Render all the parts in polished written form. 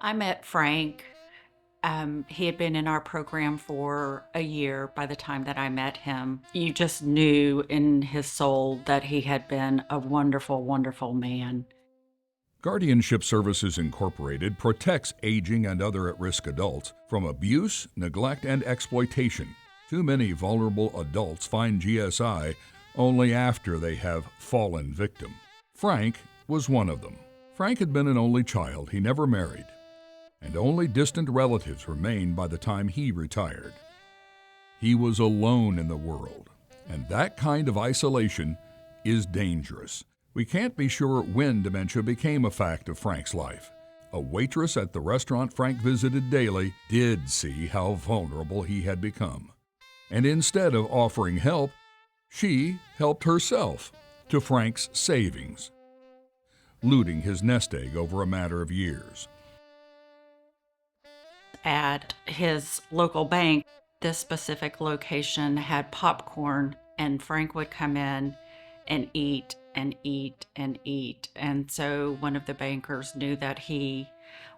I met Frank. He had been in our program for a year by the time that I met him. You just knew in his soul that he had been a wonderful, wonderful man. Guardianship Services Incorporated protects aging and other at-risk adults from abuse, neglect, and exploitation. Too many vulnerable adults find GSI only after they have fallen victim. Frank was one of them. Frank had been an only child. He never married, and only distant relatives remained by the time he retired. He was alone in the world, and that kind of isolation is dangerous. We can't be sure when dementia became a fact of Frank's life. A waitress at the restaurant Frank visited daily did see how vulnerable he had become. And instead of offering help, she helped herself to Frank's savings, looting his nest egg over a matter of years. At his local bank, this specific location had popcorn, and Frank would come in and eat and eat and eat. And so one of the bankers knew that he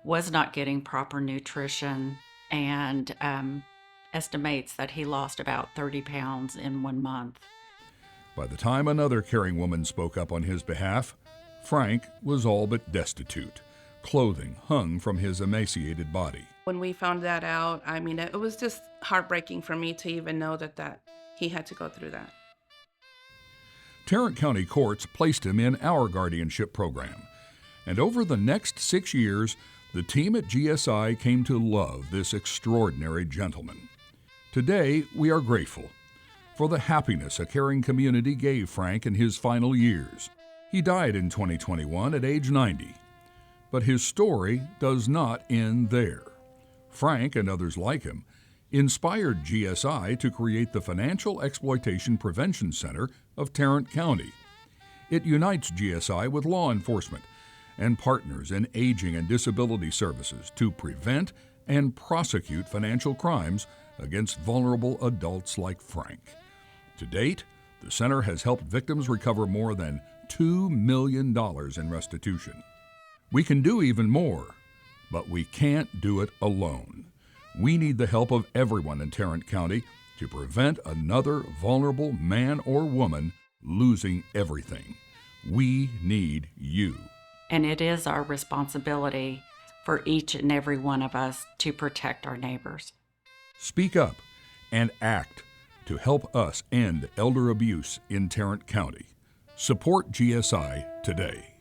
was not getting proper nutrition and estimates that he lost about 30 pounds in 1 month. By the time another caring woman spoke up on his behalf, Frank was all but destitute. Clothing hung from his emaciated body. When we found that out, it was just heartbreaking for me to even know that he had to go through that. Tarrant County courts placed him in our guardianship program. And over the next 6 years, the team at GSI came to love this extraordinary gentleman. Today, we are grateful for the happiness a caring community gave Frank in his final years. He died in 2021 at age 90. But his story does not end there. Frank and others like him inspired GSI to create the Financial Exploitation Prevention Center of Tarrant County. It unites GSI with law enforcement and partners in aging and disability services to prevent and prosecute financial crimes against vulnerable adults like Frank. To date, the center has helped victims recover more than $2 million in restitution. We can do even more, but we can't do it alone. We need the help of everyone in Tarrant County to prevent another vulnerable man or woman losing everything. We need you. And it is our responsibility for each and every one of us to protect our neighbors. Speak up and act to help us end elder abuse in Tarrant County. Support GSI today.